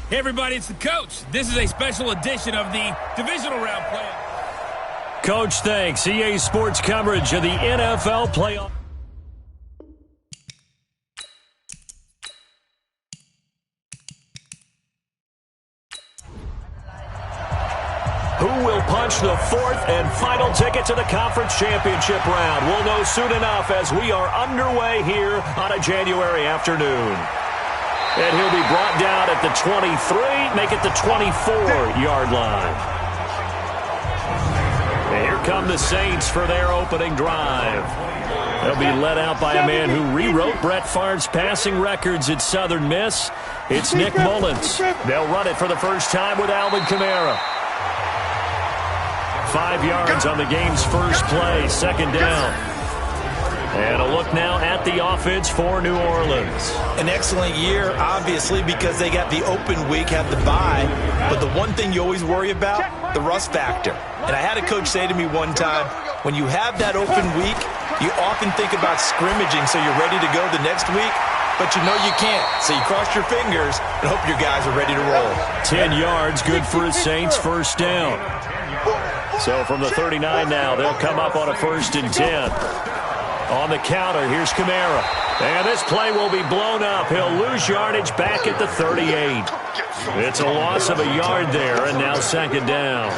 Hey everybody, it's the coach. This is a special edition of the Divisional Round playoff. Coach, thanks. EA Sports coverage of the NFL playoff. Who will punch the fourth and final ticket to the conference championship round? We'll know soon enough as we are underway here on a January afternoon. And he'll be brought down at the 23, make it the 24-yard line. And here come the Saints for their opening drive. They'll be led out by a man who rewrote Brett Favre's passing records at Southern Miss. It's Nick Mullins. They'll run it for the first time with Alvin Kamara. 5 yards on the game's first play, second down. And a look now at the offense for New Orleans. An excellent year, obviously, because they got the open week, had the bye. But the one thing you always worry about, the rust factor. And I had a coach say to me one time, when you have that open week, you often think about scrimmaging so you're ready to go the next week. But you know you can't, so you cross your fingers and hope your guys are ready to roll. 10 yards, good for the Saints, first down. So from the 39 now, they'll come up on a 1st and 10. On the counter, here's Kamara. And this play will be blown up. He'll lose yardage back at the 38. It's a loss of a yard there, and now second down.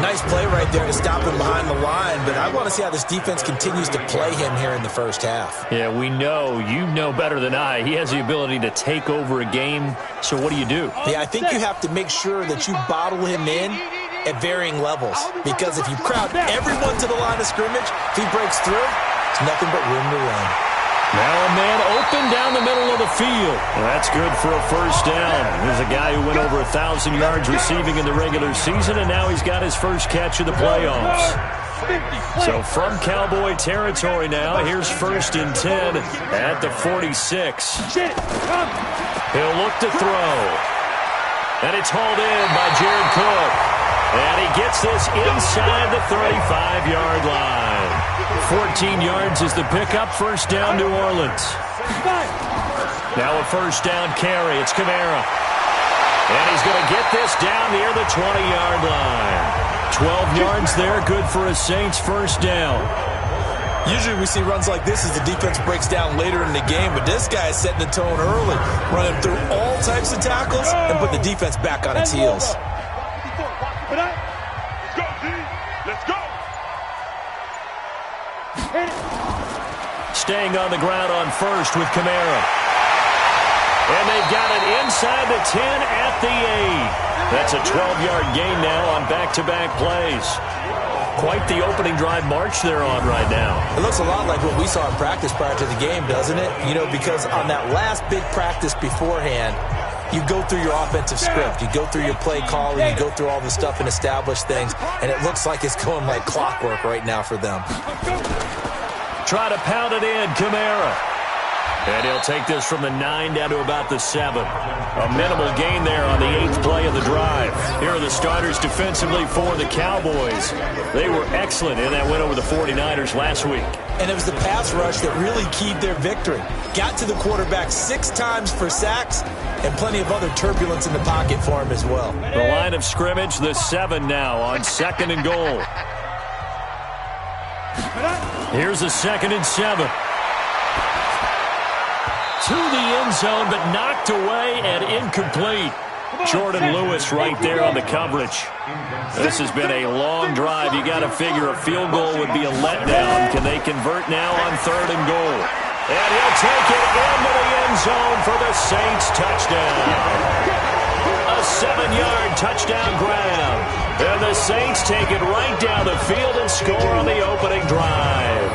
Nice play right there to stop him behind the line, but I want to see how this defense continues to play him here in the first half. Yeah, we know. You know better than I. He has the ability to take over a game, so what do you do? Yeah, I think you have to make sure that you bottle him in at varying levels, because if you crowd everyone to the line of scrimmage, if he breaks through, it's nothing but room to run. Now a man open down the middle of the field. That's good for a first down. There's a guy who went over 1,000 yards receiving in the regular season, and now he's got his first catch of the playoffs. So from Cowboy territory now, here's 1st and 10 at the 46. He'll look to throw. And it's hauled in by Jared Cook. And he gets this inside the 35-yard line. 14 yards is the pickup, first down New Orleans. Now a first down carry, it's Kamara. And he's going to get this down near the 20-yard line. 12 yards there, good for a Saints first down. Usually we see runs like this as the defense breaks down later in the game, but this guy is setting the tone early, running through all types of tackles and put the defense back on its heels. Staying on the ground on first with Kamara. And they've got it inside the 10 at the 8. That's a 12-yard gain now on back-to-back plays. Quite the opening drive march they're on right now. It looks a lot like what we saw in practice prior to the game, doesn't it? You know, because on that last big practice beforehand, you go through your offensive script. You go through your play calling. You go through all the stuff and establish things. And it looks like it's going like clockwork right now for them. Try to pound it in, Kamara. And he'll take this from the 9 down to about the 7. A minimal gain there on the 8th play of the drive. Here are the starters defensively for the Cowboys. They were excellent in that win over the 49ers last week. And it was the pass rush that really keyed their victory. Got to the quarterback 6 times for sacks and plenty of other turbulence in the pocket for him as well. The line of scrimmage, the 7 now on 2nd and goal. Here's a 2nd and 7. To the end zone, but knocked away and incomplete. Jordan Lewis right there on the coverage. This has been a long drive. You got to figure a field goal would be a letdown. Can they convert now on 3rd and goal? And he'll take it into the end zone for the Saints touchdown. A 7-yard touchdown grab. And the Saints take it right down the field and score on the opening drive.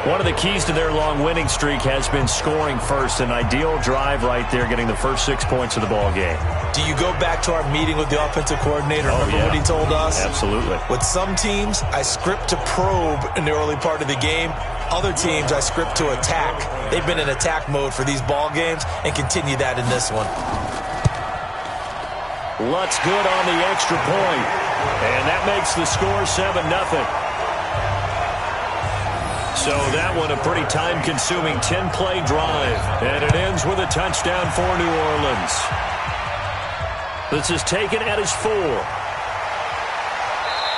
One of the keys to their long winning streak has been scoring first. An ideal drive right there, getting the first 6 points of the ball game. Do you go back to our meeting with the offensive coordinator? Remember what he told us? Absolutely. With some teams, I script to probe in the early part of the game. Other teams, I script to attack. They've been in attack mode for these ball games and continue that in this one. Lutz good on the extra point. And that makes the score 7-0. So that one a pretty time-consuming 10-play drive. And it ends with a touchdown for New Orleans. This is taken at his 4.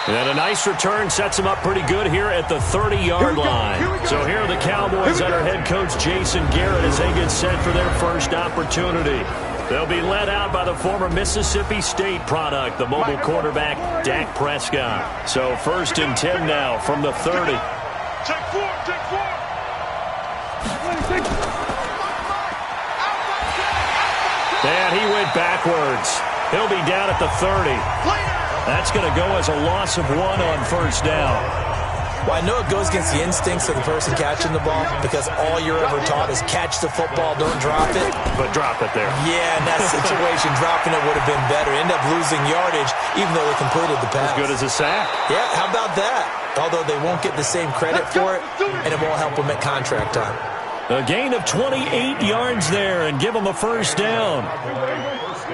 And a nice return sets him up pretty good here at the 30-yard line. So here are the Cowboys under head coach Jason Garrett as they get set for their first opportunity. They'll be led out by the former Mississippi State product, the mobile quarterback, Dak Prescott. So 1st and 10 now from the 30. Take 4, take 4. And he went backwards. He'll be down at the 30. That's going to go as a loss of 1 on 1st down. Well, I know it goes against the instincts of the person catching the ball because all you're ever taught is catch the football, don't drop it. But drop it there. Yeah, in that situation, dropping it would have been better. End up losing yardage even though they completed the pass. As good as a sack. Yeah, how about that? Although they won't get the same credit for it, and it won't help them at contract time. A gain of 28 yards there and give them a 1st down.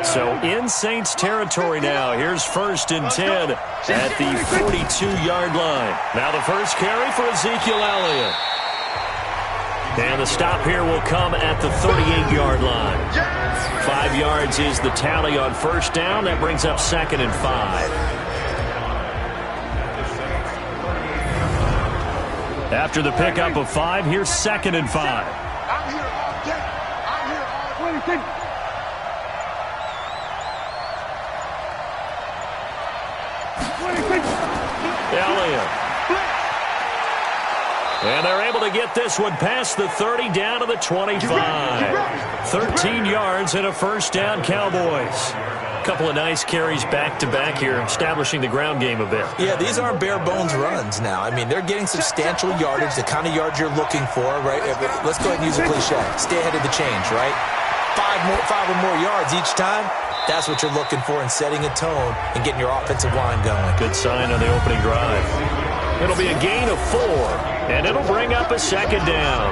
So in Saints territory now. Here's 1st and 10 at the 42-yard line. Now the first carry for Ezekiel Elliott. And the stop here will come at the 38-yard line. 5 yards is the tally on 1st down. That brings up 2nd and 5. After the pickup of 5, here's 2nd and 5. I'm here all day. I'm here all day. Elliott. And they're able to get this one past the 30 down to the 25. 13 yards and a 1st down, Cowboys. A couple of nice carries back-to-back here, establishing the ground game a bit. Yeah, these aren't bare-bones runs now. I mean, they're getting substantial yardage, the kind of yards you're looking for, right? Let's go ahead and use a cliche. Stay ahead of the change, right? 5 or more yards each time. That's what you're looking for in setting a tone and getting your offensive line going. Good sign on the opening drive. It'll be a gain of 4, and it'll bring up a 2nd down.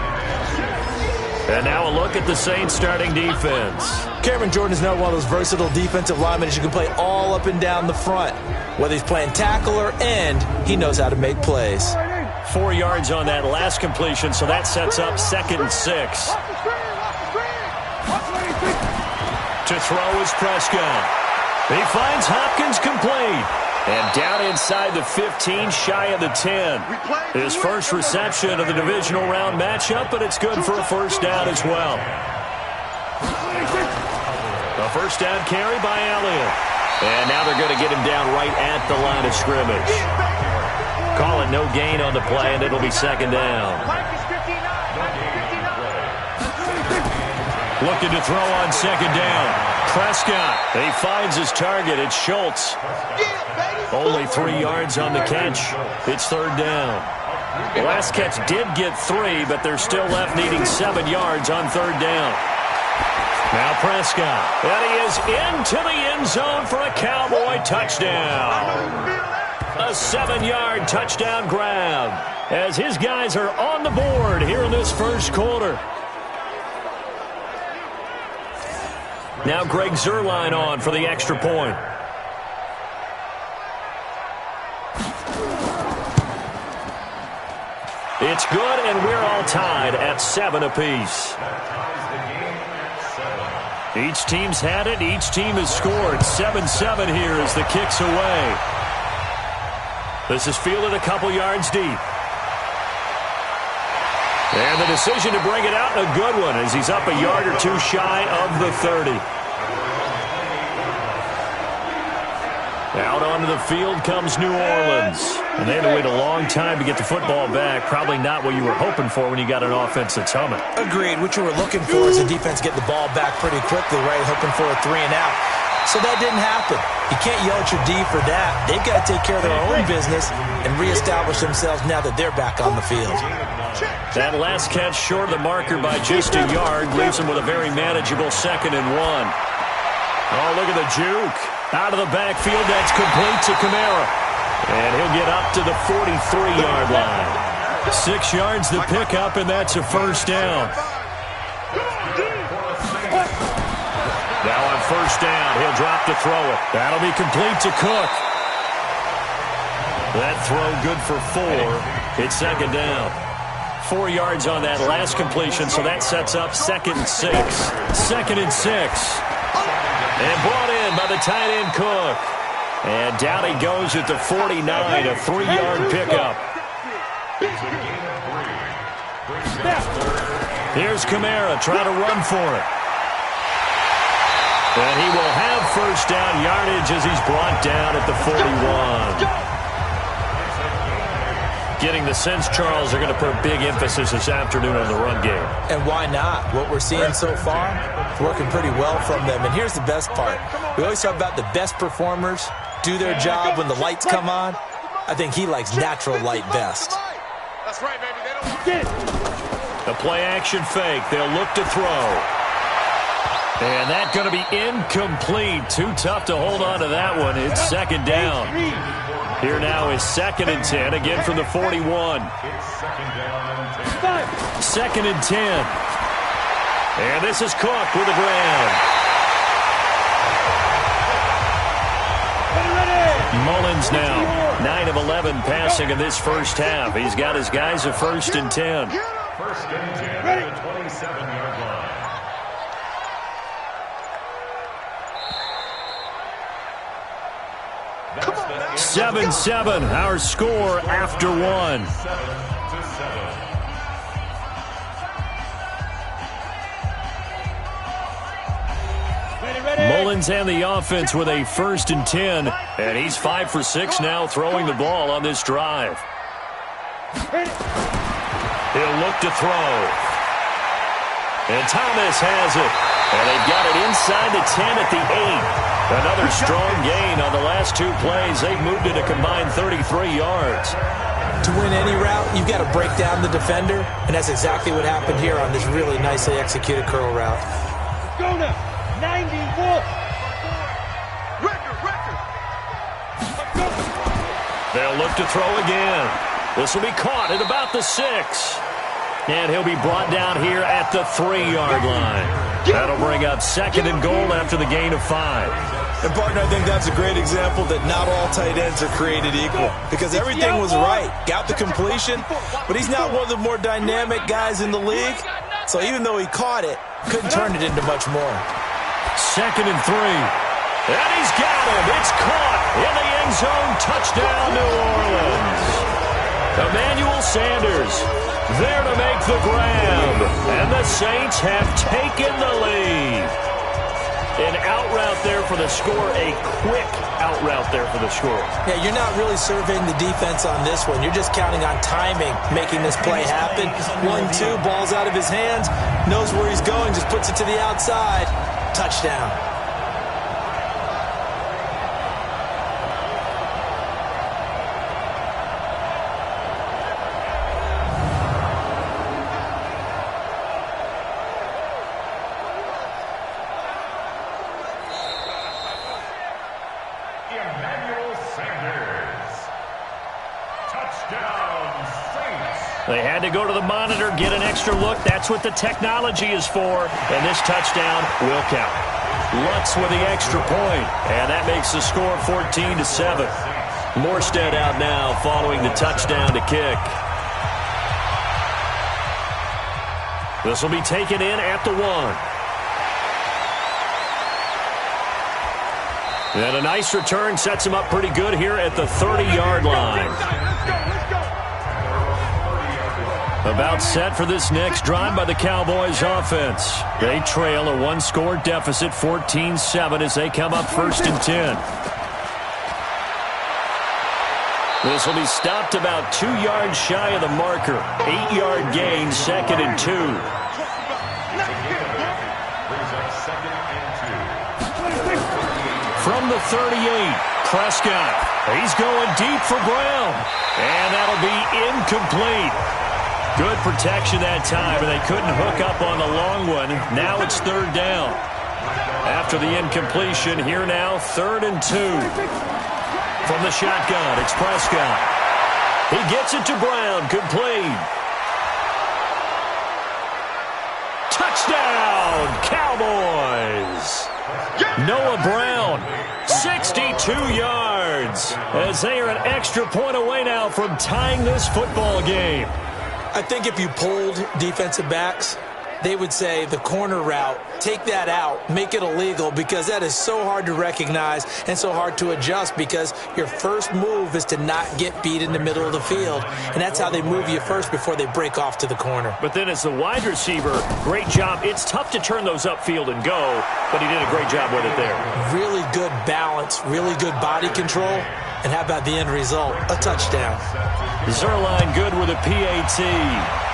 And now a look at the Saints starting defense. Cameron Jordan is now one of those versatile defensive linemen that you can play all up and down the front. Whether he's playing tackle or end, he knows how to make plays. 4 yards on that last completion, so that sets up 2nd and 6. To throw is Prescott. He finds Hopkins complete. And down inside the 15, shy of the 10. His first reception of the divisional round matchup, but it's good for a 1st down as well. A 1st down carry by Elliott. And now they're going to get him down right at the line of scrimmage. Call it no gain on the play, and it'll be 2nd down. Looking to throw on 2nd down. Prescott. He finds his target. It's Schultz. Only 3 yards on the catch. It's 3rd down. The last catch did get 3, but they're still left needing 7 yards on 3rd down. Now Prescott. And he is into the end zone for a Cowboy touchdown. A 7-yard touchdown grab as his guys are on the board here in this 1st quarter. Now Greg Zuerlein on for the extra point. It's good, and we're all tied at 7 apiece. Each team's had it. Each team has scored. 7-7 here as the kick's away. This is fielded a couple yards deep. And the decision to bring it out, a good one, as he's up a yard or 2 shy of the 30. Out onto the field comes New Orleans. And they had to wait a long time to get the football back. Probably not what you were hoping for when you got an offense that's humming. Agreed. What you were looking for is the defense get the ball back pretty quickly, right? Hoping for a 3 and out. So that didn't happen. You can't yell at your D for that. They've got to take care of their own business and reestablish themselves now that they're back on the field. That last catch short of the marker by just a yard leaves them with a very manageable 2nd and 1. Oh, look at the juke. Out of the backfield, that's complete to Kamara. And he'll get up to the 43-yard line. 6 yards the pickup, and that's a 1st down. Now on 1st down, he'll drop to throw it. That'll be complete to Cook. That throw good for 4. It's 2nd down. 4 yards on that last completion, so that sets up 2nd and 6. 2nd and 6. And brought in by the tight end Cook. And down he goes at the 49, a 3-yard pickup. Here's Kamara trying to run for it. And he will have first down yardage as he's brought down at the 41. Getting the sense, Charles, they're going to put a big emphasis this afternoon on the run game. And why not? What we're seeing so far, it's working pretty well from them. And here's the best part. We always talk about the best performers do their job when the lights come on. I think he likes natural light best. That's right, baby. They don't get it. The play-action fake. They'll look to throw. And that's going to be incomplete. Too tough to hold on to that one. It's second down. Here now is 2nd and 10, again from the 41. Second and 10. And this is Cook with the grab. Mullins now, 9 of 11 passing in this first half. He's got his guys a 1st and 10. First and 10 at the 27-yard line. 7-7, our score after 1. 7-7. Mullins and the offense with a 1st and 10, and he's 5 for 6 now throwing the ball on this drive. He'll look to throw. And Thomas has it. And they've got it inside the 10 at the 8. Another strong gain on the last 2 plays. They've moved it a combined 33 yards. To win any route, you've got to break down the defender, and that's exactly what happened here on this really nicely executed curl route. Go now, 94. They'll look to throw again. This will be caught at about the 6. And he'll be brought down here at the 3-yard line. That'll bring up 2nd and goal after the gain of 5. And, partner, I think that's a great example that not all tight ends are created equal. Because everything was right. Got the completion, but he's not one of the more dynamic guys in the league. So even though he caught it, couldn't turn it into much more. 2nd and 3. And he's got him. It's caught in the end zone. Touchdown, New Orleans. Emmanuel Sanders there to make the grab. And the Saints have taken the lead. An out route there for the score. A quick out route there for the score. Yeah, you're not really surveying the defense on this one. You're just counting on timing, making this play happen. 1-2, ball's out of his hands. Knows where he's going, just puts it to the outside. Touchdown. They had to go to the monitor, get an extra look. That's what the technology is for. And this touchdown will count. Lutz with the extra point. And that makes the score 14-7. Morstead out now following the touchdown to kick. This will be taken in at the 1. And a nice return sets him up pretty good here at the 30-yard line. About set for this next drive by the Cowboys offense. They trail a 1-score deficit, 14-7, as they come up 1st and 10. This will be stopped about 2 yards shy of the marker. 8-yard gain, 2nd and 2. From the 38, Prescott. He's going deep for Brown. And that'll be incomplete. Good protection that time, and they couldn't hook up on the long one. Now it's 3rd down. After the incompletion, here now, 3rd and 2. From the shotgun, it's Prescott. He gets it to Brown, complete. Touchdown, Cowboys! Noah Brown, 62 yards, as they are an extra point away now from tying this football game. I think if you polled defensive backs, they would say the corner route, take that out, make it illegal, because that is so hard to recognize and so hard to adjust, because your first move is to not get beat in the middle of the field, and that's how they move you first before they break off to the corner. But then as the wide receiver, great job. It's tough to turn those upfield and go, but he did a great job with it there. Really good balance, really good body control, and how about the end result? A touchdown. Zerline good with a PAT.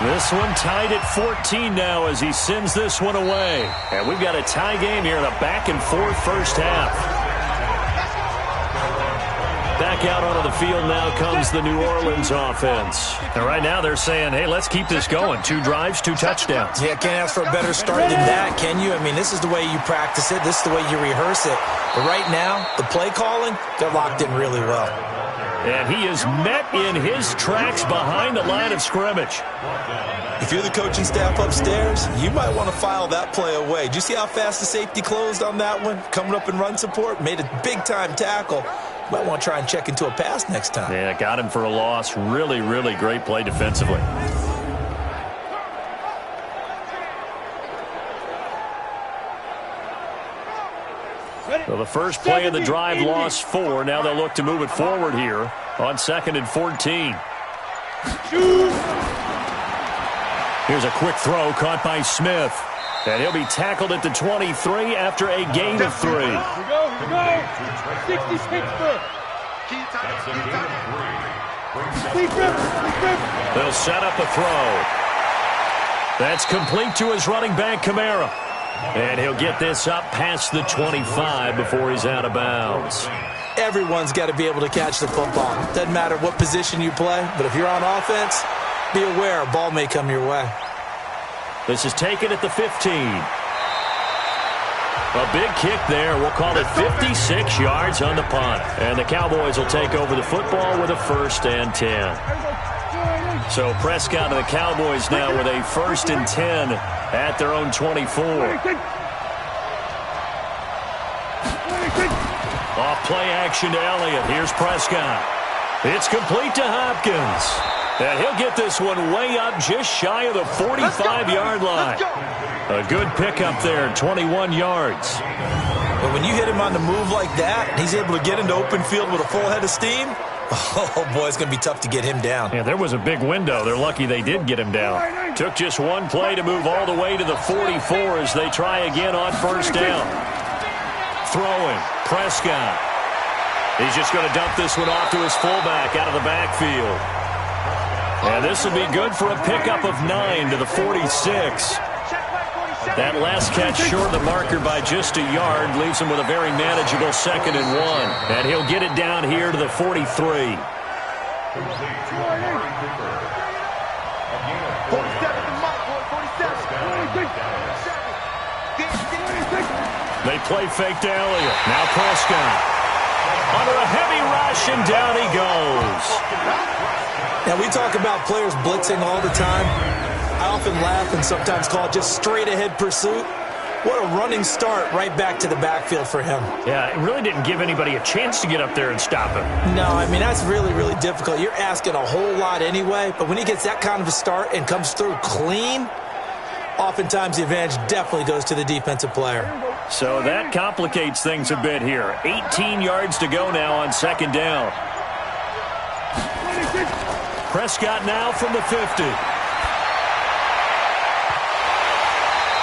This one tied at 14 now as he sends this one away. And we've got a tie game here in a back-and-forth first half. Back out onto the field now comes the New Orleans offense. And right now they're saying, hey, let's keep this going. 2 drives, 2 touchdowns. Yeah, can't ask for a better start than that, can you? I mean, this is the way you practice it. This is the way you rehearse it. But right now, the play calling, they're locked in really well. And he is met in his tracks behind the line of scrimmage. If you're the coaching staff upstairs, you might want to file that play away. Do you see how fast the safety closed on that one? Coming up in run support, made a big-time tackle. You might want to try and check into a pass next time. Yeah, got him for a loss. Really, really great play defensively. So the first play of the drive lost 4. Now they'll look to move it forward here on 2nd and 14. Here's a quick throw caught by Smith. And he'll be tackled at the 23 after a gain of 3. Here we go. 66 foot. They'll set up a throw. That's complete to his running back, Kamara. And he'll get this up past the 25 before he's out of bounds. Everyone's got to be able to catch the football. Doesn't matter what position you play, but if you're on offense, be aware a ball may come your way. This is taken at the 15. A big kick there. We'll call it 56 yards on the punt. And the Cowboys will take over the football with a 1st and 10. So Prescott and the Cowboys now with a 1st and 10 at their own 24. Off play action to Elliott. Here's Prescott. It's complete to Hopkins. And he'll get this one way up just shy of the 45-yard line. A good pickup there, 21 yards. But when you hit him on the move like that, and he's able to get into open field with a full head of steam, oh, boy, it's going to be tough to get him down. Yeah, there was a big window. They're lucky they did get him down. Took just one play to move all the way to the 44 as they try again on 1st down. Throwing, Prescott. He's just going to dump this one off to his fullback out of the backfield. And this will be good for a pickup of 9 to the 46. That last catch short of the marker by just a yard leaves him with a very manageable 2nd and 1. And he'll get it down here to the 43. They play fake to Elliott. Now Prescott. Under a heavy rush, and down he goes. Now, we talk about players blitzing all the time. I often laugh and sometimes call it just straight-ahead pursuit. What a running start right back to the backfield for him. Yeah, it really didn't give anybody a chance to get up there and stop him. No, I mean, that's really, really difficult. You're asking a whole lot anyway, but when he gets that kind of a start and comes through clean, oftentimes the advantage definitely goes to the defensive player. So that complicates things a bit here. 18 yards to go now on 2nd down. Prescott now from the 50.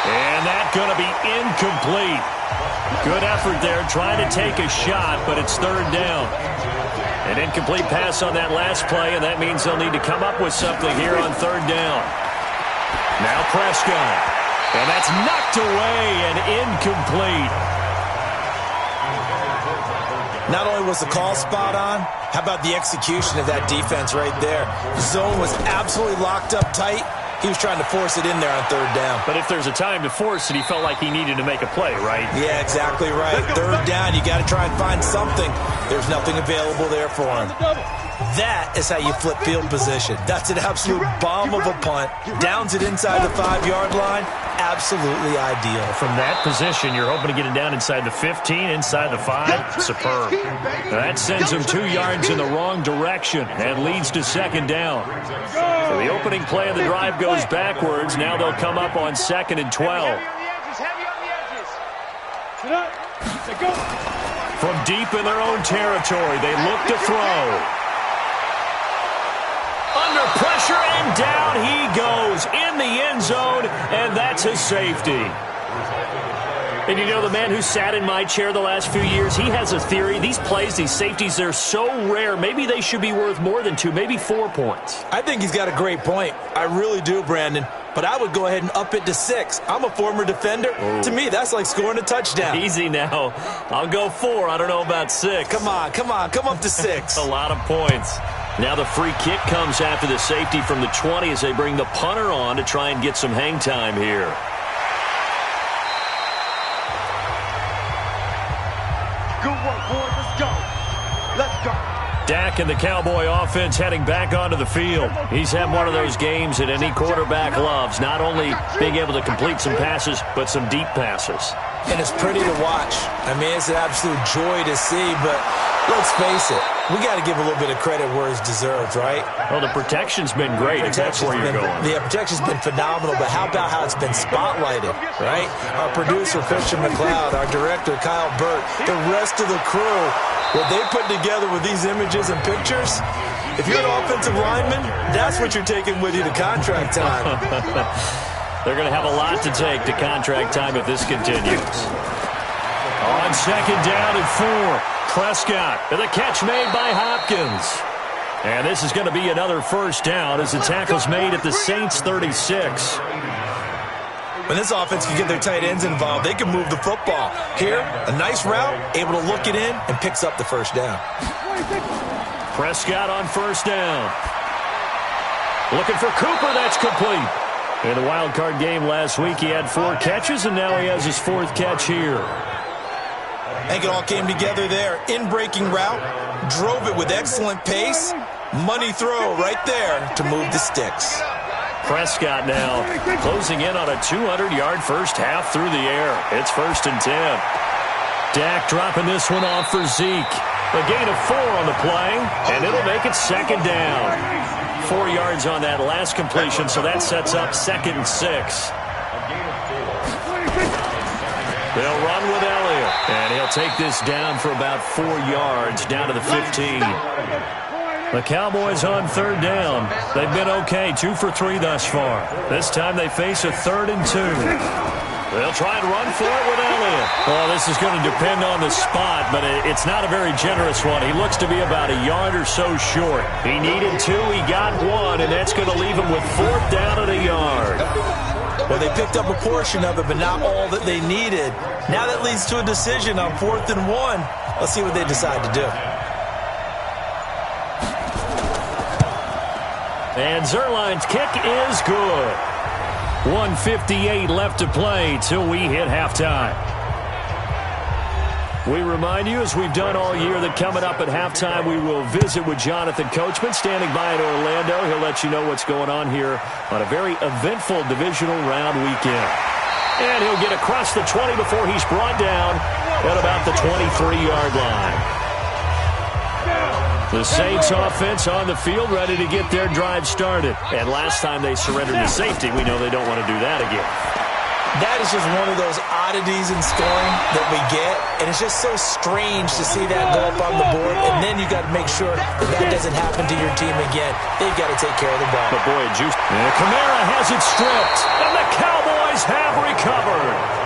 And that's going to be incomplete. Good effort there trying to take a shot, but it's 3rd down. An incomplete pass on that last play, and that means they'll need to come up with something here on 3rd down. Now Prescott. And that's knocked away and incomplete. Not only was the call spot on, how about the execution of that defense right there? The zone was absolutely locked up tight. He was trying to force it in there on 3rd down. But if there's a time to force it, he felt like he needed to make a play, right? Yeah, exactly right. 3rd down, you got to try and find something. There's nothing available there for him. That is how you flip field position. That's an absolute bomb of a punt. Downs it inside the 5-yard line. absolutely ideal. From that position, you're hoping to get it down inside the 15, inside the 5. Superb. That sends them 2 yards in the wrong direction and leads to second down. So the opening play of the drive goes backwards. Now they'll come up on 2nd and 12. From deep in their own territory, they look to throw. Under pressure, and down he goes in the end zone, and that's a safety. And you know, the man who sat in my chair the last few years, he has a theory. These plays, these safeties, they're so rare. Maybe they should be worth more than 2, maybe 4 points. I think he's got a great point. I really do, Brandon. But I would go ahead and up it to 6. I'm a former defender. To me, that's like scoring a touchdown. Easy now. I'll go 4. I don't know about 6. Come on. Come up to 6. A lot of points. Now the free kick comes after the safety from the 20 as they bring the punter on to try and get some hang time here. Good work, boys. Let's go. Let's go. Dak and the Cowboy offense heading back onto the field. He's had one of those games that any quarterback loves, not only being able to complete some passes, but some deep passes. And it's pretty to watch. I mean, it's an absolute joy to see, but let's face it, we got to give a little bit of credit where it's deserved, right? Well, the protection's been great, if that's where you're going. The protection's been phenomenal, but how about how it's been spotlighted, right? Our producer, Christian McLeod, our director, Kyle Burt, the rest of the crew, what they put together with these images and pictures, if you're an offensive lineman, that's what you're taking with you to contract time. They're going to have a lot to take to contract time if this continues. On 2nd down and 4, Prescott, and the catch made by Hopkins. And this is going to be another first down as the tackle's made at the Saints' 36. When this offense can get their tight ends involved, they can move the football. Here, a nice route, able to look it in, and picks up the first down. Prescott on first down. Looking for Cooper, that's complete. In the wild card game last week, he had 4 catches, and now he has his 4th catch here. I think it all came together there. In-breaking route, drove it with excellent pace. Money throw right there to move the sticks. Prescott now closing in on a 200-yard first half through the air. It's 1st and 10. Dak dropping this one off for Zeke. A gain of 4 on the play, and it'll make it 2nd down. 4 yards on that last completion, so that sets up 2nd and 6. They'll run with Elliott, and he'll take this down for about 4 yards, down to the 15. The Cowboys on 3rd down. They've been okay, 2 for 3 thus far. This time they face a 3rd and 2. They'll try and run for it with Elliott. Well, this is going to depend on the spot, but it's not a very generous one. He looks to be about a yard or so short. He needed 2, he got 1, and that's going to leave him with 4th down and a yard. Well, they picked up a portion of it, but not all that they needed. Now that leads to a decision on 4th and 1. Let's see what they decide to do. And Zerline's kick is good. 1:58 left to play till we hit halftime. We remind you, as we've done all year, that coming up at halftime, we will visit with Jonathan Coachman standing by in Orlando. He'll let you know what's going on here on a very eventful divisional round weekend. And he'll get across the 20 before he's brought down at about the 23-yard line. The Saints offense on the field, ready to get their drive started. And last time they surrendered to safety, we know they don't want to do that again. That is just one of those oddities in scoring that we get, and it's just so strange to see that go up on the board, and then you got to make sure that doesn't happen to your team again. They've got to take care of the ball. But boy, juice. And Kamara has it stripped, and the Cowboys have recovered.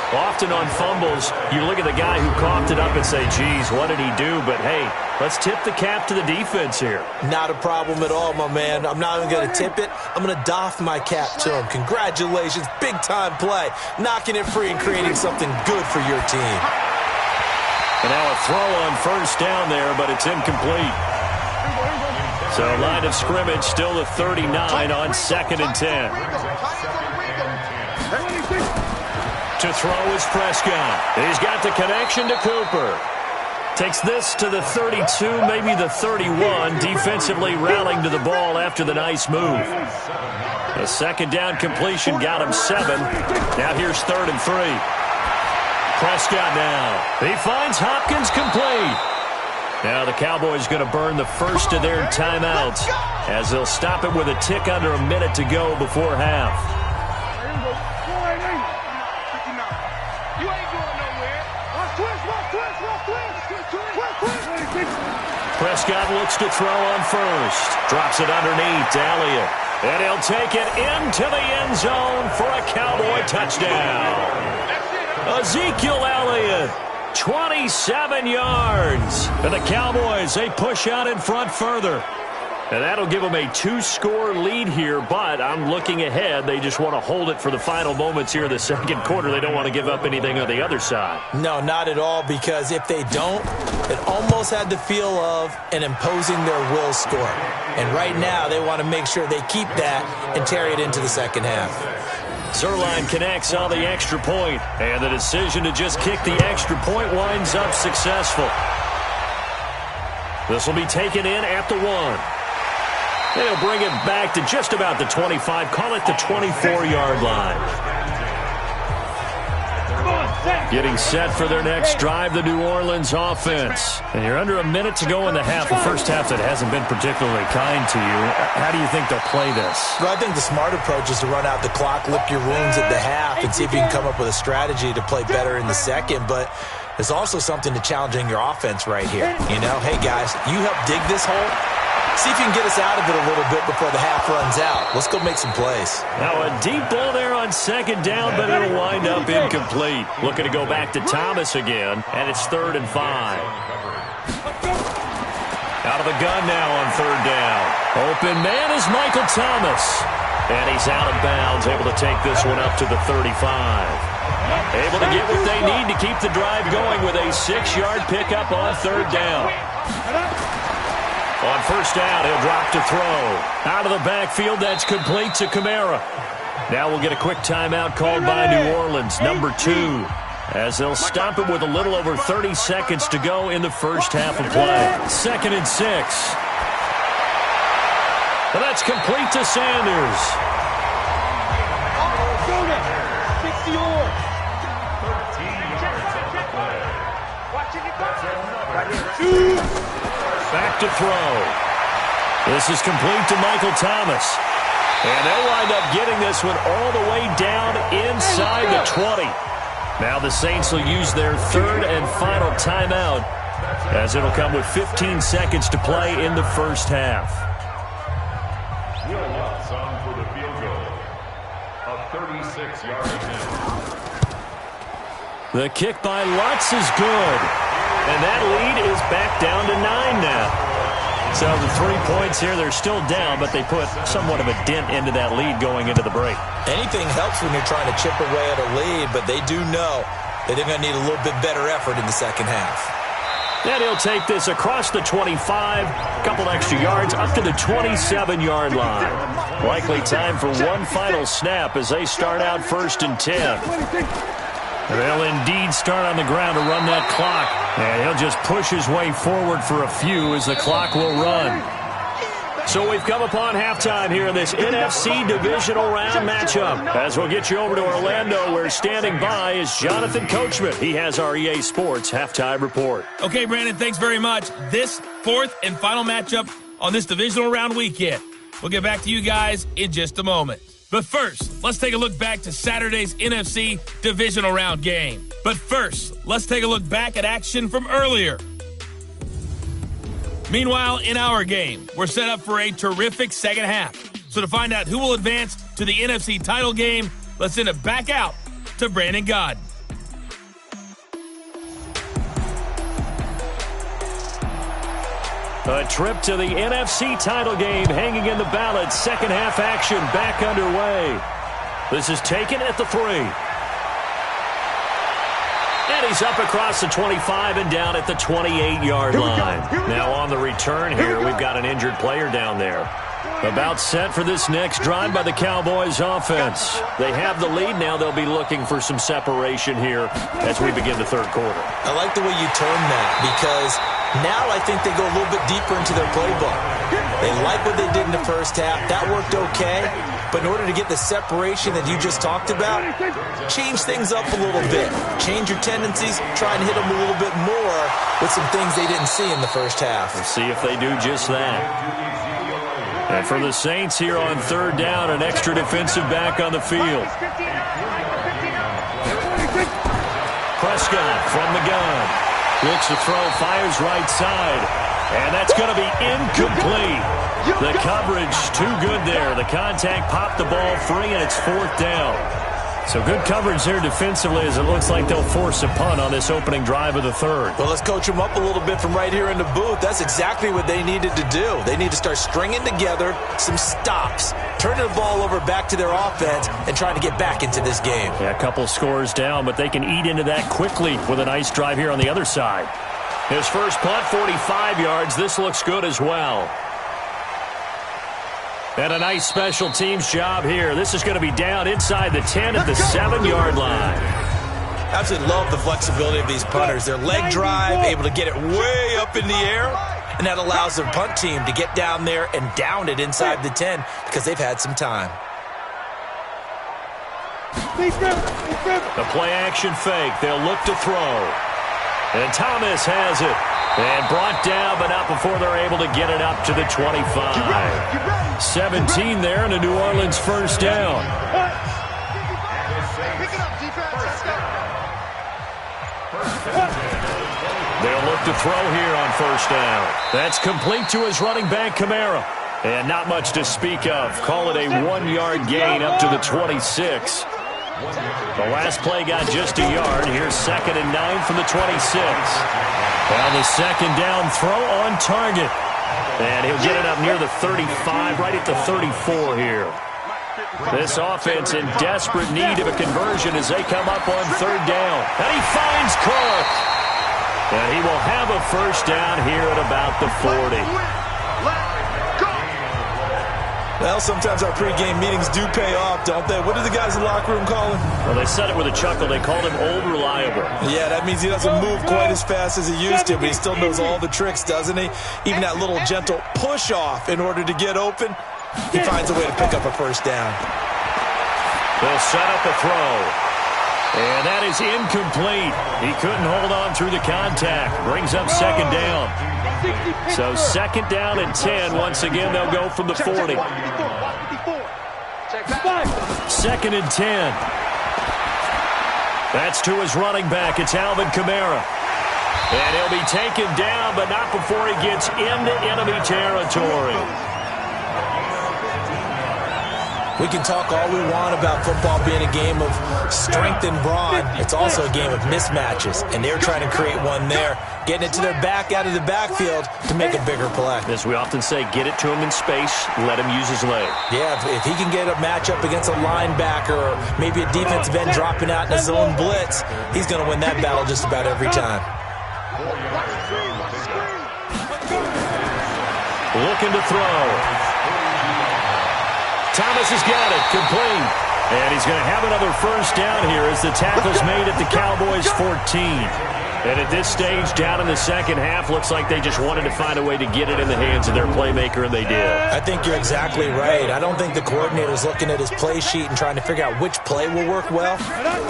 Often on fumbles, you look at the guy who coughed it up and say, geez, what did he do? But, hey, let's tip the cap to the defense here. Not a problem at all, my man. I'm not even going to tip it. I'm going to doff my cap to him. Congratulations. Big-time play. Knocking it free and creating something good for your team. And now a throw on first down there, but it's incomplete. So line of scrimmage still the 39 on 2nd and 10. To throw is Prescott. He's got the connection to Cooper. Takes this to the 32, maybe the 31, defensively rallying to the ball after the nice move. A second down completion got him 7. Now here's 3rd and 3. Prescott now. He finds Hopkins complete. Now the Cowboys going to burn the first of their timeouts as they'll stop it with a tick under a minute to go before half. Prescott looks to throw on first. Drops it underneath to Elliott. And he'll take it into the end zone for a Cowboy touchdown. Ezekiel Elliott, 27 yards. And the Cowboys, they push out in front further. And that'll give them a 2-score lead here, but I'm looking ahead. They just want to hold it for the final moments here in the second quarter. They don't want to give up anything on the other side. No, not at all, because if they don't, it almost had the feel of an imposing their will score. And right now, they want to make sure they keep that and carry it into the second half. Zerline connects on the extra point, and the decision to just kick the extra point winds up successful. This will be taken in at the 1. They'll bring it back to just about the 25, call it the 24-yard line. Getting set for their next drive, the New Orleans offense. And you're under a minute to go in the half, the first half that hasn't been particularly kind to you. How do you think they'll play this? Well, I think the smart approach is to run out the clock, lick your wounds at the half, and see if you can come up with a strategy to play better in the second. But there's also something to challenging your offense right here. You know, hey, guys, you help dig this hole. See if you can get us out of it a little bit before the half runs out. Let's go make some plays. Now a deep ball there on second down, but it'll wind up incomplete. Looking to go back to Thomas again, and it's 3rd and 5. Out of the gun now on 3rd down. Open man is Michael Thomas. And he's out of bounds, able to take this one up to the 35. Able to get what they need to keep the drive going with a 6-yard pickup on 3rd down. On 1st down, he'll drop to throw. Out of the backfield, that's complete to Kamara. Now we'll get a quick timeout called by New Orleans, number 2, as they'll stop it with a little over 30 seconds to go in the first half of play. 2nd and 6. And that's complete to Sanders. 60 yards. Back to throw. This is complete to Michael Thomas. And they'll wind up getting this one all the way down inside the 20. Now the Saints will use their 3rd and final timeout, as it'll come with 15 seconds to play in the first half. For the field goal, a 36-yard attempt. The kick by Lutz is good. And that lead is back down to 9 now. So the 3 points here, they're still down, but they put somewhat of a dent into that lead going into the break. Anything helps when you're trying to chip away at a lead, but they do know that they're going to need a little bit better effort in the second half. And he'll take this across the 25, a couple extra yards, up to the 27-yard line. Likely time for one final snap as they start out 1st and 10. They'll indeed start on the ground to run that clock. And he'll just push his way forward for a few as the clock will run. So we've come upon halftime here in this NFC Divisional Round matchup. As we'll get you over to Orlando, where standing by is Jonathan Coachman. He has our EA Sports Halftime Report. Okay, Brandon, thanks very much. This 4th and final matchup on this Divisional Round weekend. We'll get back to you guys in just a moment. But first, let's take a look back to Saturday's NFC Divisional Round game. But first, let's take a look back at action from earlier. Meanwhile, in our game, we're set up for a terrific second half. So to find out who will advance to the NFC title game, let's send it back out to Brandon Godden. A trip to the NFC title game hanging in the balance. Second half action back underway. This is taken at the 3. And he's up across the 25 and down at the 28-yard line. Now on the return here, we've got an injured player down there. About set for this next drive by the Cowboys offense. They have the lead now. They'll be looking for some separation here as we begin the third quarter. I like the way you term that because now I think they go a little bit deeper into their playbook. They like what they did in the first half. That worked okay. But in order to get the separation that you just talked about, change things up a little bit. Change your tendencies. Try and hit them a little bit more with some things they didn't see in the first half. We'll see if they do just that. And for the Saints here on third down, an extra defensive back on the field. Prescott from the gun. Looks to throw, fires right side. And that's going to be incomplete. The coverage too good there. The contact popped the ball free, and it's fourth down. So good coverage there defensively as it looks like they'll force a punt on this opening drive of the third. Well, let's coach them up a little bit from right here in the booth. That's exactly what they needed to do. They need to start stringing together some stops, turning the ball over back to their offense, and trying to get back into this game. Yeah, a couple scores down, but they can eat into that quickly with a nice drive here on the other side. His first punt, 45 yards. This looks good as well. And a nice special teams job here. This is going to be down inside the 10 at the 7-yard line. Absolutely love the flexibility of these punters. Their leg drive, able to get it way up in the air, and that allows their punt team to get down there and down it inside the 10 because they've had some time. The play-action fake. They'll look to throw. And Thomas has it. And brought down, but not before they're able to get it up to the 25. 17 there, and a New Orleans first down. They'll look to throw here on first down. That's complete to his running back, Kamara. And not much to speak of. Call it a 1-yard gain up to the 26. The last play got just a yard. Here's 2nd and 9 from the 26. Well, the second down throw on target. And he'll get it up near the 35, right at the 34 here. This offense in desperate need of a conversion as they come up on third down. And he finds Cook. And he will have a first down here at about the 40. Well, sometimes our pregame meetings do pay off, don't they? What do the guys in the locker room call him? Well, they said it with a chuckle. They called him Old Reliable. Yeah, that means he doesn't move quite as fast as he used to, but he still knows all the tricks, doesn't he? Even that little gentle push-off in order to get open, he finds a way to pick up a first down. They'll set up a throw. And that is incomplete. He couldn't hold on through the contact. Brings up second down. So 2nd down and 10. Once again, they'll go from the 40. 2nd and 10. That's to his running back. It's Alvin Kamara. And he'll be taken down, but not before he gets into enemy territory. We can talk all we want about football being a game of strength and brawn. It's also a game of mismatches, and they're trying to create one there, getting it to their back out of the backfield to make a bigger play. As we often say, get it to him in space, let him use his leg. Yeah, if he can get a matchup against a linebacker or maybe a defensive end dropping out in a zone blitz, he's going to win that battle just about every time. Looking to throw. Thomas has got it, complete. And he's going to have another first down here as the tackle's made at the Cowboys' 14. And at this stage, down in the second half, looks like they just wanted to find a way to get it in the hands of their playmaker, and they did. I think you're exactly right. I don't think the coordinator's looking at his play sheet and trying to figure out which play will work well.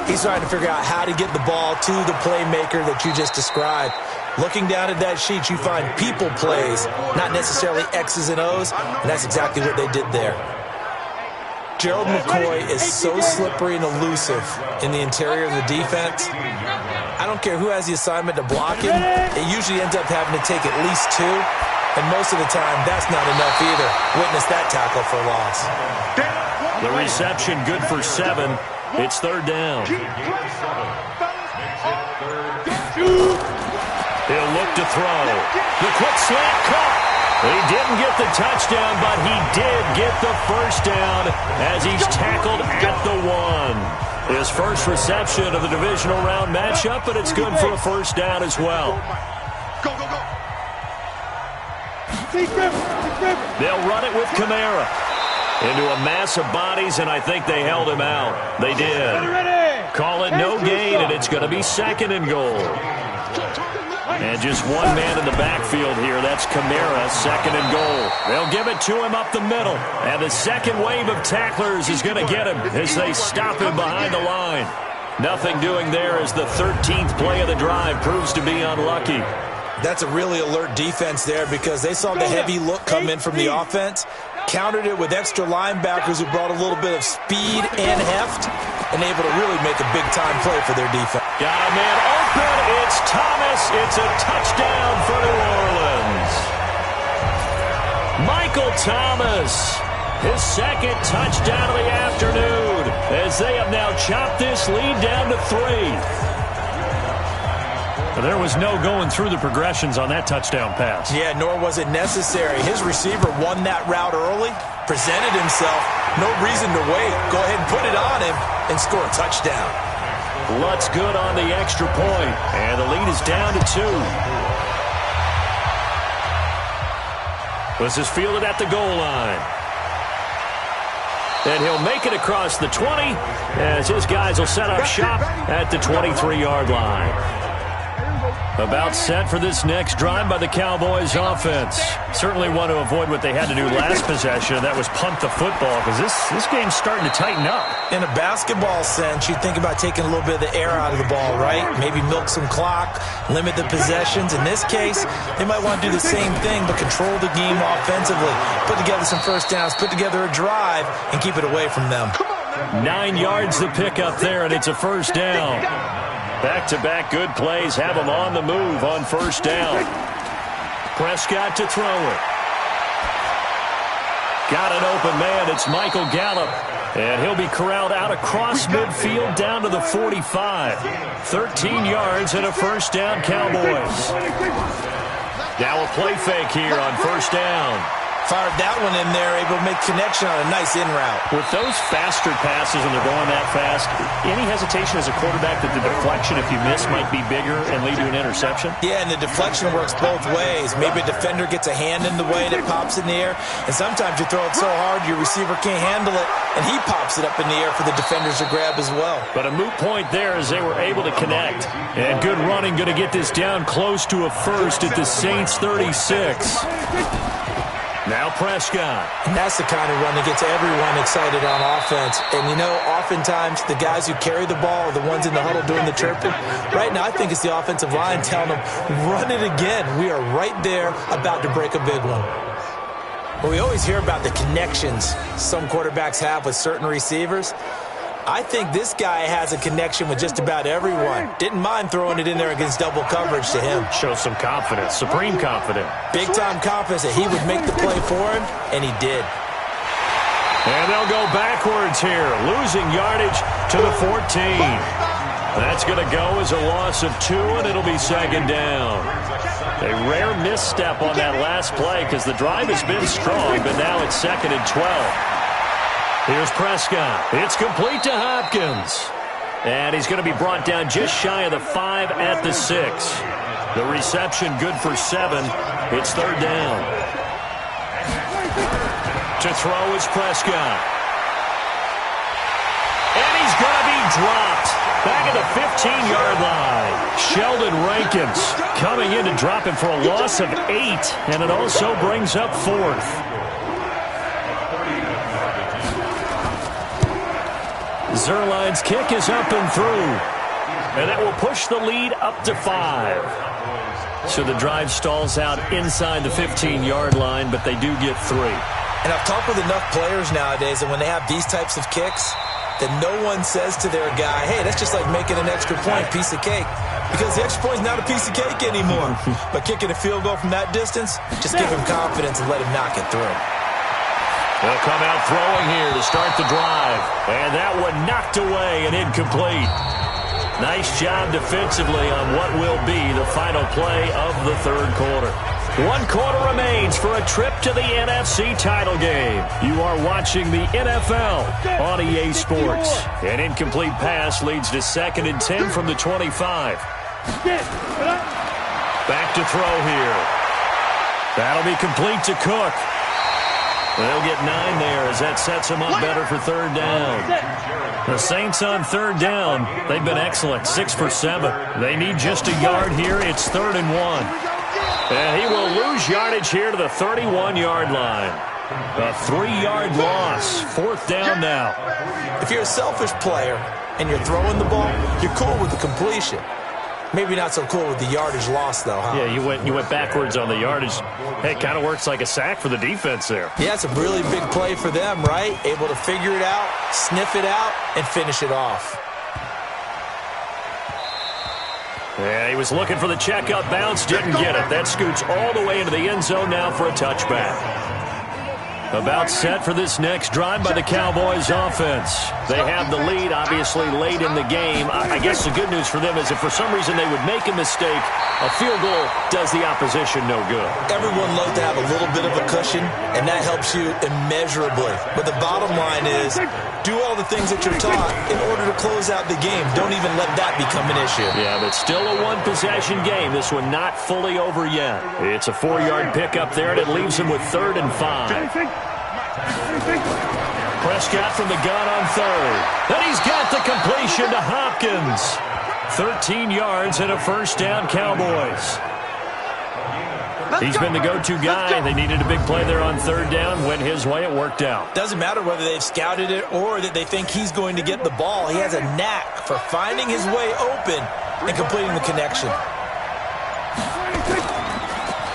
He's trying to figure out how to get the ball to the playmaker that you just described. Looking down at that sheet, you find people plays, not necessarily X's and O's, and that's exactly what they did there. Gerald McCoy is so slippery and elusive in the interior of the defense. I don't care who has the assignment to block him. It usually ends up having to take at least 2, and most of the time, that's not enough either. Witness that tackle for loss. The reception good for 7. It's third down. He'll look to throw. The quick slant caught. He didn't get the touchdown, but he did get the first down as he's tackled at the 1. His first reception of the divisional round matchup, but it's good for a first down as well. They'll run it with Kamara. Into a mass of bodies, and I think they held him out. They did. Call it no gain, and it's going to be 2nd and goal. And just one man in the backfield here. That's Kamara, 2nd and goal. They'll give it to him up the middle. And the second wave of tacklers is going to get him as they stop him behind the line. Nothing doing there as the 13th play of the drive proves to be unlucky. That's a really alert defense there because they saw the heavy look come in from the offense, countered it with extra linebackers who brought a little bit of speed and heft, and able to really make a big-time play for their defense. Got a man open. It's Thomas. It's a touchdown for New Orleans. Michael Thomas, his 2nd touchdown of the afternoon, as they have now chopped this lead down to 3. There was no going through the progressions on that touchdown pass. Yeah, nor was it necessary. His receiver won that route early, presented himself. No reason to wait. Go ahead and put it on him and score a touchdown. Lutz good on the extra point, and the lead is down to 2. This is fielded at the goal line. And he'll make it across the 20 as his guys will set up shop at the 23-yard line. About set for this next drive by the Cowboys offense. Certainly want to avoid what they had to do last possession. That was punt the football because this game's starting to tighten up. In a basketball sense, you think about taking a little bit of the air out of the ball, right? Maybe milk some clock, limit the possessions. In this case, they might want to do the same thing but control the game offensively. Put together some first downs, put together a drive, and keep it away from them. 9 yards to pick up there, and it's a first down. Back-to-back good plays have them on the move on first down. Prescott to throw it. Got an open man. It's Michael Gallup. And he'll be corralled out across midfield down to the 45. 13 yards and a first down, Cowboys. Now a play fake here on first down. Fired that one in there, able to make connection on a nice in route. With those faster passes and they're going that fast, any hesitation as a quarterback that the deflection, if you miss, might be bigger and lead to an interception? Yeah, and the deflection works both ways. Maybe a defender gets a hand in the way that pops in the air, and sometimes you throw it so hard your receiver can't handle it, and he pops it up in the air for the defenders to grab as well. But a moot point there as they were able to connect. And good running, going to get this down close to a first at the Saints 36. Now Prescott. And that's the kind of run that gets everyone excited on offense. And, you know, oftentimes the guys who carry the ball are the ones in the huddle doing the chirping. Right now I think it's the offensive line telling them, run it again. We are right there about to break a big one. Well, we always hear about the connections some quarterbacks have with certain receivers. I think this guy has a connection with just about everyone. Didn't mind throwing it in there against double coverage to him. Shows some confidence, supreme confidence. Big-time confidence that he would make the play for him, and he did. And they'll go backwards here, losing yardage to the 14. That's going to go as a loss of 2, and it'll be second down. A rare misstep on that last play because the drive has been strong, but now it's 2nd and 12. Here's Prescott. It's complete to Hopkins. And he's going to be brought down just shy of the 5 at the 6. The reception good for 7. It's third down. To throw is Prescott. And he's going to be dropped. Back at the 15-yard line. Sheldon Rankins coming in to drop him for a loss of 8. And it also brings up 4th. Zerline's kick is up and through. And that will push the lead up to 5. So the drive stalls out inside the 15-yard line, but they do get 3. And I've talked with enough players nowadays that when they have these types of kicks, that no one says to their guy, hey, that's just like making an extra point, piece of cake. Because the extra point is not a piece of cake anymore. But kicking a field goal from that distance, just give him confidence and let him knock it through. They'll come out throwing here to start the drive. And that one knocked away and incomplete. Nice job defensively on what will be the final play of the third quarter. 1 quarter remains for a trip to the NFC title game. You are watching the NFL on EA Sports. An incomplete pass leads to 2nd and 10 from the 25. Back to throw here. That'll be complete to Cook. They'll get 9 there as that sets them up better for third down. The Saints on third down, they've been excellent, 6 for 7. They need just a yard here. It's 3rd and 1. And he will lose yardage here to the 31-yard line. A 3-yard loss, 4th down now. If you're a selfish player and you're throwing the ball, you're cool with the completion. Maybe not so cool with the yardage loss, though, huh? Yeah, you went backwards on the yardage. Hey, it kind of works like a sack for the defense there. Yeah, it's a really big play for them, right? Able to figure it out, sniff it out, and finish it off. Yeah, he was looking for the checkup bounce, didn't get it. That scoots all the way into the end zone now for a touchback. About set for this next drive by the Cowboys offense. They have the lead, obviously, late in the game. I guess the good news for them is if for some reason they would make a mistake, a field goal does the opposition no good. Everyone loves to have a little bit of a cushion, and that helps you immeasurably. But the bottom line is, do all the things that you're taught in order to close out the game. Don't even let that become an issue. Yeah, but still a one-possession game. This one not fully over yet. It's a 4-yard pickup there, and it leaves them with 3rd and 5. Prescott from the gun on 3rd. And he's got the completion to Hopkins. 13 yards and a 1st down, Cowboys. He's been the go-to guy. They needed a big play there on 3rd down. Went his way. It worked out. Doesn't matter whether they've scouted it or that they think he's going to get the ball. He has a knack for finding his way open and completing the connection.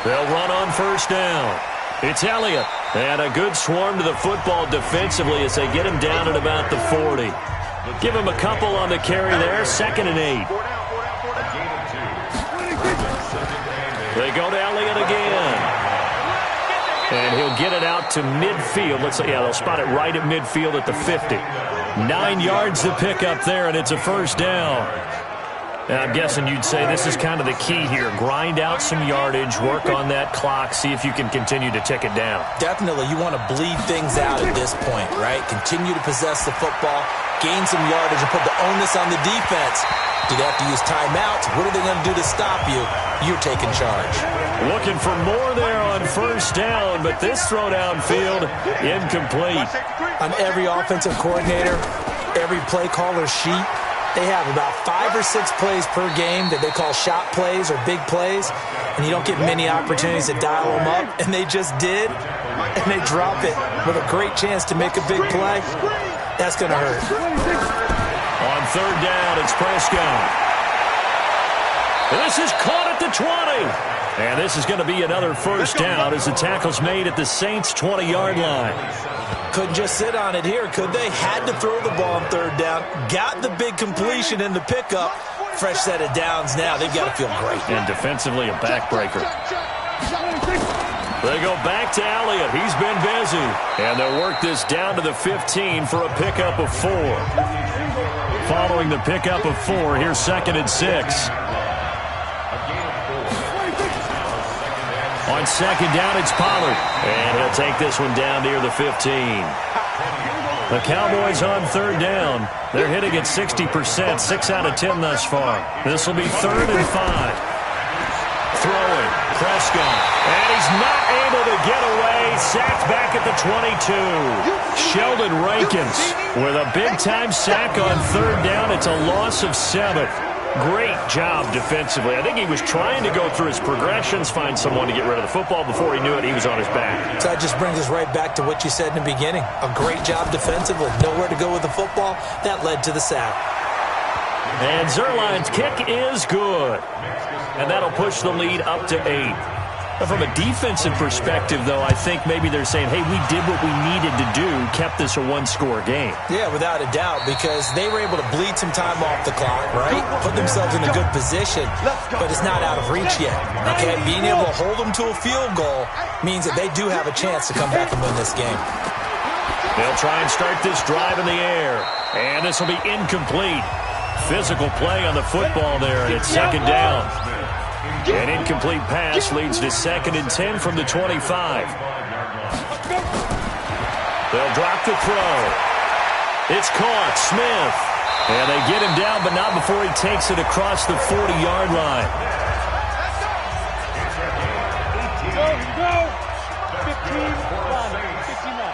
They'll run on 1st down. It's Elliott. And a good swarm to the football defensively as they get him down at about the 40. Give him a couple on the carry there. 2nd and 8. They go to Elliott again. And he'll get it out to midfield. Looks like, yeah, they'll spot it right at midfield at the 50. 9 yards to pick up there, and it's a 1st down. And I'm guessing you'd say this is kind of the key here. Grind out some yardage, work on that clock, see if you can continue to tick it down. Definitely. You want to bleed things out at this point, right? Continue to possess the football, gain some yardage, and put the onus on the defense. Do they have to use timeouts? What are they going to do to stop you? You're taking charge. Looking for more there on 1st down, but this throw downfield, incomplete. On every offensive coordinator, every play caller's sheet, they have about 5 or 6 plays per game that they call shot plays or big plays, and you don't get many opportunities to dial them up, and they just did, and they drop it with a great chance to make a big play. That's going to hurt. On 3rd down, it's Prescott. This is caught at the 20. And this is going to be another 1st down as the tackle's made at the Saints' 20-yard line. Couldn't just sit on it here, could they? Had to throw the ball on 3rd down. Got the big completion in the pickup. Fresh set of downs now. They've got to feel great. And defensively, a backbreaker. They go back to Elliott. He's been busy. And they'll work this down to the 15 for a pickup of 4. Following the pickup of 4, here's 2nd and 6. On 2nd down, it's Pollard. And he'll take this one down near the 15. The Cowboys on 3rd down. They're hitting at 60%, 6 out of 10 thus far. This will be 3rd and 5. Throwing, Prescott. And he's not able to get away. Sacked back at the 22. Sheldon Rankins with a big-time sack on 3rd down. It's a loss of 7. Great job defensively. I think he was trying to go through his progressions, find someone to get rid of the football. Before he knew it, he was on his back. So that just brings us right back to what you said in the beginning. A great job defensively. Nowhere to go with the football. That led to the sack. And Zerline's kick is good. And that'll push the lead up to 8. But from a defensive perspective, though, I think maybe they're saying, hey, we did what we needed to do, kept this a 1-score game. Yeah, without a doubt, because they were able to bleed some time off the clock, right? Put themselves in a good position, but it's not out of reach yet, okay? Being able to hold them to a field goal means that they do have a chance to come back and win this game. They'll try and start this drive in the air, and this will be incomplete. Physical play on the football there, and it's 2nd down. An incomplete pass leads to 2nd and 10 from the 25. They'll drop the throw. It's caught. Smith. And they get him down, but not before he takes it across the 40-yard line. Go. 15, 59.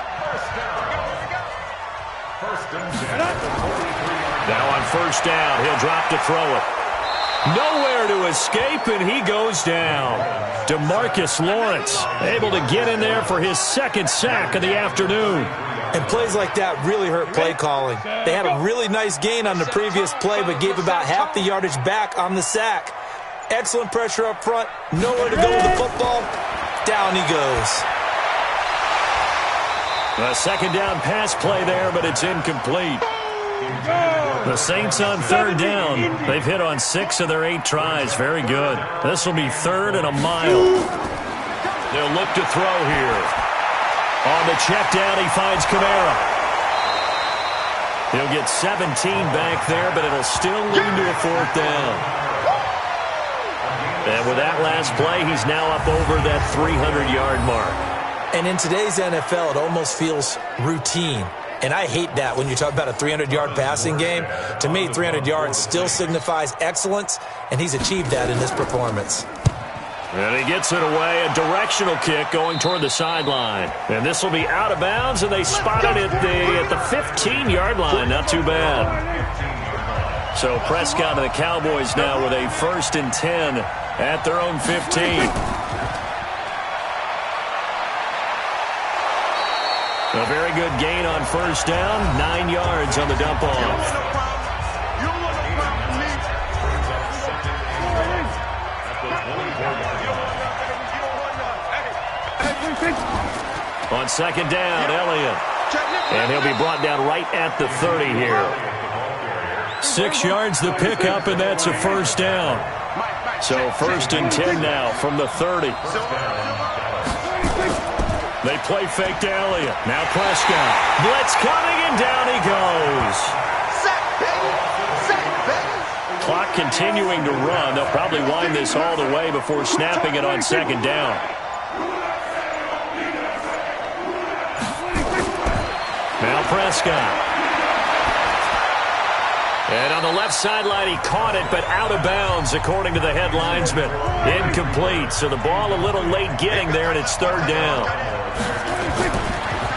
Now on first down, he'll drop to throw it. Nowhere to escape, and he goes down. DeMarcus Lawrence able to get in there for his second sack of the afternoon. And plays like that really hurt play calling. They had a really nice gain on the previous play, but gave about half the yardage back on the sack. Excellent pressure up front. Nowhere to go with the football. Down he goes. A second down pass play there, but it's incomplete. The Saints on third down. They've hit on 6 of their 8 tries. Very good. This will be 3rd and a mile. They'll look to throw here. On the check down, he finds Kamara. He'll get 17 back there, but it'll still lead to a 4th down. And with that last play, he's now up over that 300-yard mark. And in today's NFL, it almost feels routine. And I hate that when you talk about a 300-yard passing game. To me, 300 yards still signifies excellence, and he's achieved that in this performance. And he gets it away, a directional kick going toward the sideline. And this will be out of bounds, and they spotted it at the 15-yard line. Not too bad. So Prescott and the Cowboys now with a 1st and 10 at their own 15. A very good gain on first down, 9 yards on the dump off. On second down, Elliott. And he'll be brought down right at the 30 here. 6 yards the pickup, and that's a first down. So 1st and 10 now from the 30. They play fake to Elliott. Now Prescott. Blitz coming, and down he goes. Clock continuing to run. They'll probably wind this all the way before snapping it on second down. Now Prescott. And on the left sideline, he caught it, but out of bounds, according to the head linesman. Incomplete, so the ball a little late getting there, and it's 3rd down.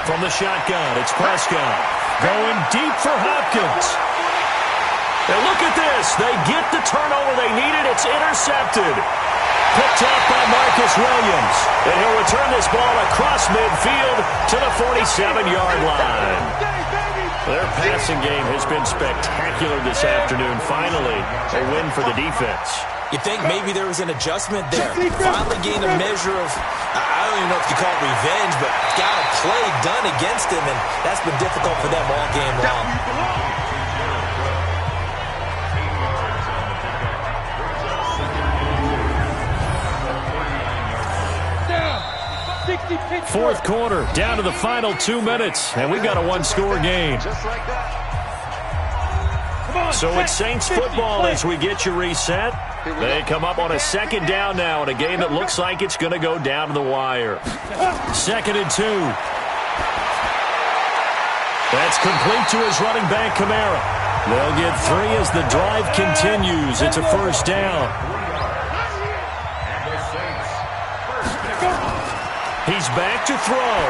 From the shotgun, it's Prescott. Going deep for Hopkins. And look at this. They get the turnover they needed. It's intercepted. Picked up by Marcus Williams. And he'll return this ball across midfield to the 47-yard line. Their passing game has been spectacular this afternoon. Finally, a win for the defense. You think maybe there was an adjustment there. Finally gained a measure of, I don't even know if you call it revenge, but got a play done against him, and that's been difficult for them all game long. Fourth quarter, down to the final 2 minutes, and we've got a one-score game. So it's Saints football as we get you reset. They come up on a second down now in a game that looks like it's going to go down to the wire. 2nd and 2. That's complete to his running back, Kamara. They'll get 3 as the drive continues. It's a first down. He's back to throw.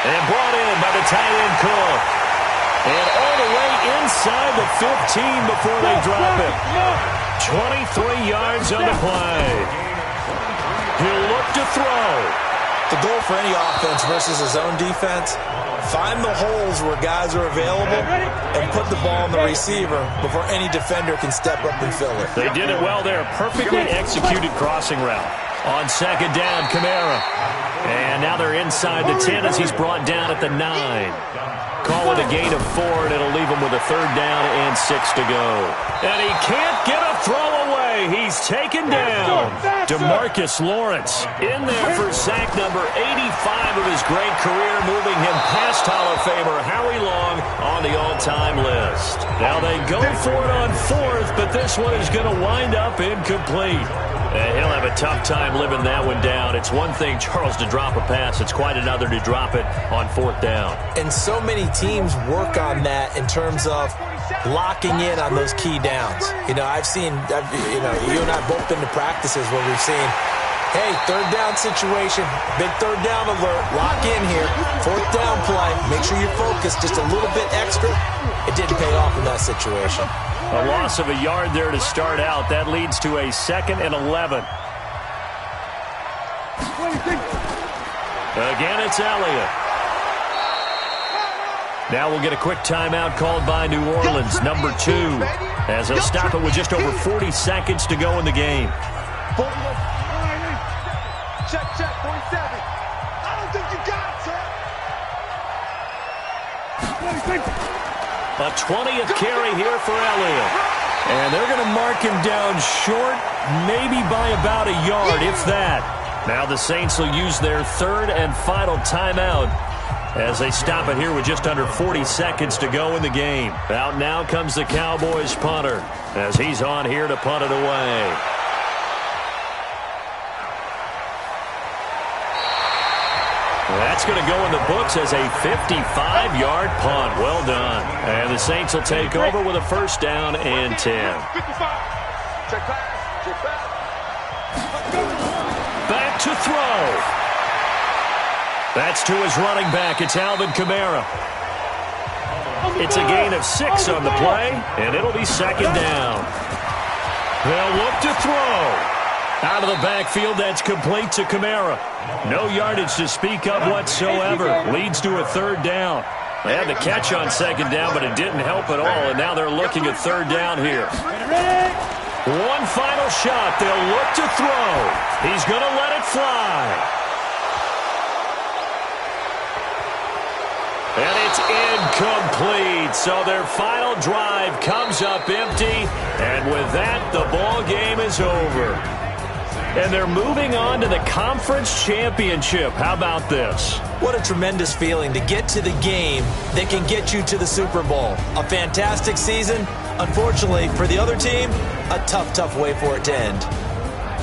And brought in by the tight end Cook. And all the way inside the 15 before they drop it. 23 yards on the play. He'll look to throw. The goal for any offense versus his own defense, find the holes where guys are available and put the ball on the receiver before any defender can step up and fill it. They did it well there. Perfectly executed crossing route. On second down, Kamara. And now they're inside the 10 as he's brought down at the 9. Call it a gain of 4, and it'll leave him with a 3rd down and 6 to go. And he can't get a throw away. He's taken down. DeMarcus Lawrence in there for sack number 85 of his great career, moving him past Hall of Famer Howie Long on the all-time list. Now they go for it on 4th, but this one is going to wind up incomplete. And he'll have a tough time living that one down. It's one thing, Charles, to drop a pass. It's quite another to drop it on 4th down. And so many teams work on that in terms of locking in on those key downs. You know, you and I both been to practices where we've seen Hey, third down situation. Big third down alert. Lock in here. Fourth down play. Make sure you're focused just a little bit extra. It didn't pay off in that situation. A loss of a yard there to start out. That leads to a 2nd and 11. Again, it's Elliott. Now we'll get a quick timeout called by New Orleans, number 2, as they'll stop it with just over 40 seconds to go in the game. Check, 47. I don't think you got it, sir. A 20th carry here for Elliott. And they're going to mark him down short, maybe by about a yard, if that. Now the Saints will use their 3rd and final timeout as they stop it here with just under 40 seconds to go in the game. Out now comes the Cowboys punter as he's on here to punt it away. That's going to go in the books as a 55-yard punt. Well done. And the Saints will take over with a 1st down and 10. 55. Check pass. Check pass. Back to throw. That's to his running back. It's Alvin Kamara. It's a gain of 6 on the play, and it'll be 2nd down. They'll look to throw. Out of the backfield, that's complete to Kamara. No yardage to speak of whatsoever. Leads to a 3rd down. They had the catch on 2nd down, but it didn't help at all, and now they're looking at 3rd down here. One final shot. They'll look to throw. He's going to let it fly. And it's incomplete. So their final drive comes up empty, and with that, the ball game is over. And they're moving on to the conference championship. How about this? What a tremendous feeling to get to the game that can get you to the Super Bowl. A fantastic season. Unfortunately, for the other team, a tough way for it to end.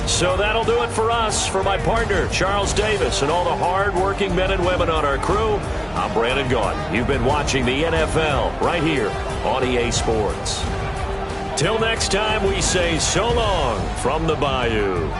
So that'll do it for us. For my partner, Charles Davis, and all the hard-working men and women on our crew, I'm Brandon Gaudin. You've been watching the NFL right here on EA Sports. Till next time, we say so long from the Bayou.